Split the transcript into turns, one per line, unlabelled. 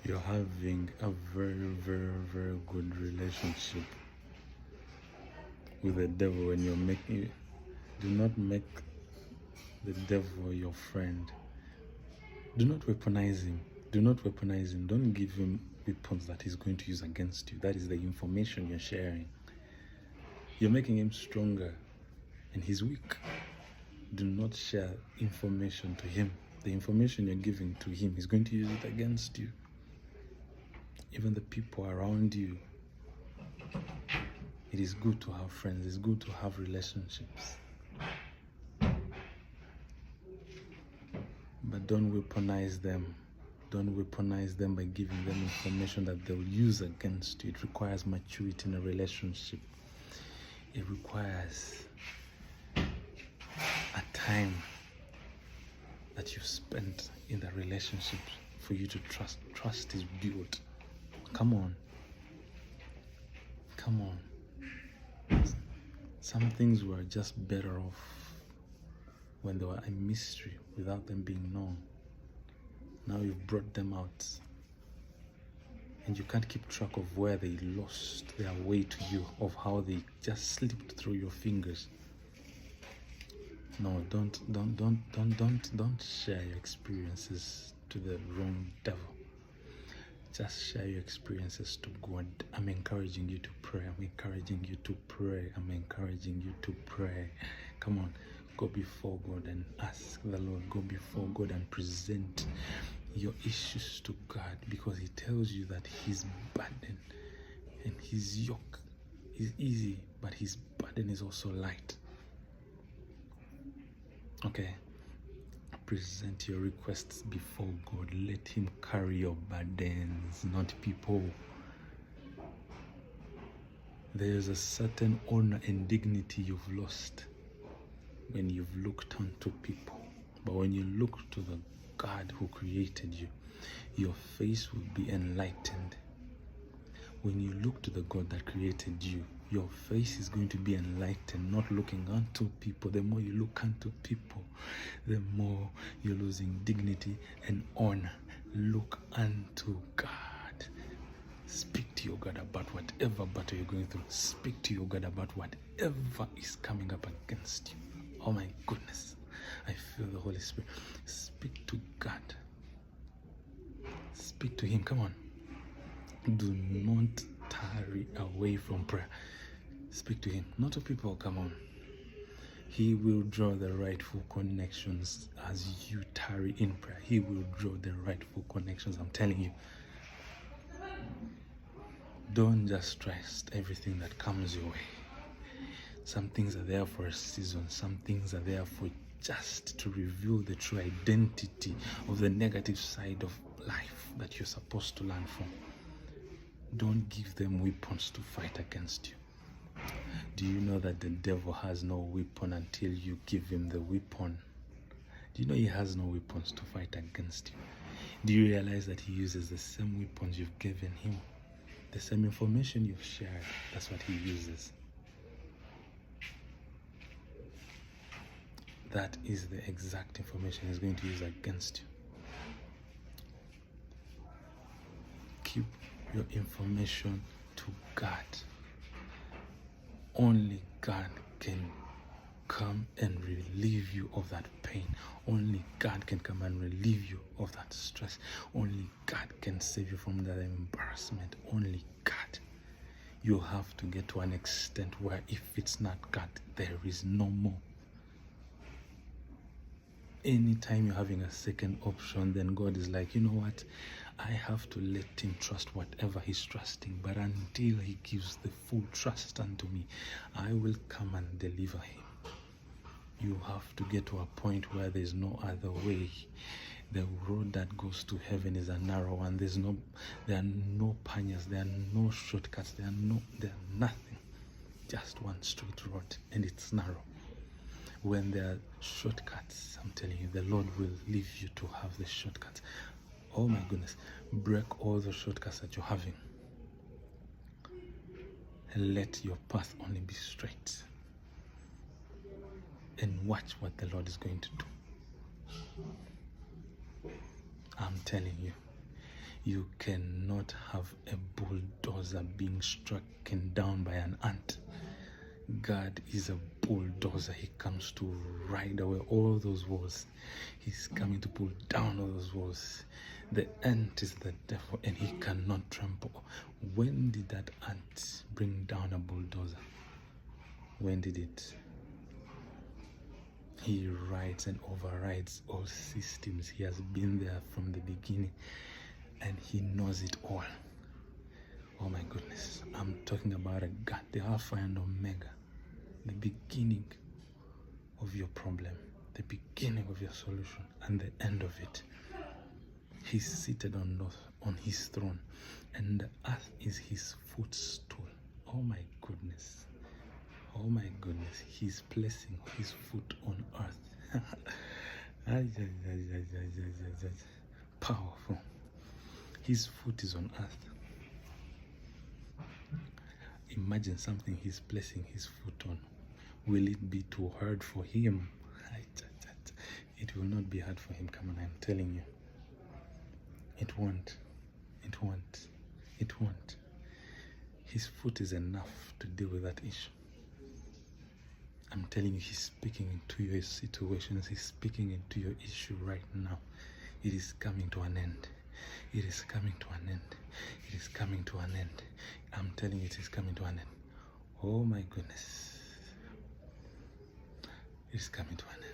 You're having a very, very, very good relationship with the devil when you're making. Do not make the devil your friend. Do not weaponize him. Do not weaponize him. Don't give him weapons that he's going to use against you. That is the information you're sharing. You're making him stronger and he's weak. Do not share information to him. The information you're giving to him, he's going to use it against you. Even the people around you. It is good to have friends. It's good to have relationships. But don't weaponize them. Don't weaponize them by giving them information that they'll use against you. It requires maturity in a relationship. It requires a time that you've spent in the relationship for you to trust. Trust is built. Come on. Come on. Some things were just better off when they were a mystery without them being known. Now you've brought them out and you can't keep track of where they lost their way to you, of how they just slipped through your fingers. No, don't share your experiences to the wrong devil. Just share your experiences to God. I'm encouraging you to pray. I'm encouraging you to pray. I'm encouraging you to pray. Come on, go before God and ask the Lord. Go before God and present your issues to God, because He tells you that His burden and His yoke is easy, but His burden is also light. Okay? Present your requests before God. Let Him carry your burdens, not people. There's a certain honor and dignity you've lost when you've looked unto people. But when you look to the God who created you, your face will be enlightened. When you look to the God that created you, your face is going to be enlightened, not looking unto people. The more you look unto people, the more you're losing dignity and honor. Look unto God. Speak to your God about whatever battle you're going through. Speak to your God about whatever is coming up against you. Oh my goodness. I feel the Holy Spirit. Speak to God. Speak to Him. Come on. Do not tarry away from prayer. Speak to Him, not to people. Come on. He will draw the rightful connections as you tarry in prayer. He will draw the rightful connections. I'm telling you. Don't just trust everything that comes your way. Some things are there for a season. Some things are there for just to reveal the true identity of the negative side of life that you're supposed to learn from. Don't give them weapons to fight against you. Do you know that the devil has no weapon until you give him the weapon? Do you know he has no weapons to fight against you? Do you realize that he uses the same weapons you've given him? The same information you've shared, that's what he uses. That is the exact information he's going to use against you. Keep your information to God. Only God can come and relieve you of that pain. Only God can come and relieve you of that stress. Only God can save you from that embarrassment. Only God. You have to get to an extent where if it's not God, there is no more. Anytime you're having a second option, then God is like, you know what? I have to let him trust whatever he's trusting. But until he gives the full trust unto me, I will come and deliver him. You have to get to a point where there's no other way. The road that goes to heaven is a narrow one. There are no panyas, there are no shortcuts, there are nothing. Just one straight road, and it's narrow. When there are shortcuts, I'm telling you, the Lord will leave you to have the shortcuts. Oh my goodness, break all the shortcuts that you're having and let your path only be straight, and watch what the Lord is going to do. I'm telling you, You cannot have a bulldozer being stricken down by an ant. God is a bulldozer. He comes to ride away all those walls. He's coming to pull down all those walls. The ant is the devil, and he cannot trample. When did that ant bring down a bulldozer? When did it? He rides and overrides all systems. He has been there from the beginning, and he knows it all. Oh my goodness, I'm talking about a God, the Alpha and Omega, the beginning of your problem, the beginning of your solution, and the end of it. He's seated on his throne, and the earth is his footstool. Oh my goodness. Oh my goodness. He's placing his foot on earth. Powerful. His foot is on earth. Imagine something he's placing his foot on. Will it be too hard for him? It will not be hard for him. Come on, I'm telling you. It won't. It won't. It won't. His foot is enough to deal with that issue. I'm telling you, he's speaking into your situations. He's speaking into your issue right now. It is coming to an end. It is coming to an end. It is coming to an end. I'm telling you, it is coming to an end. Oh my goodness. It is coming to an end.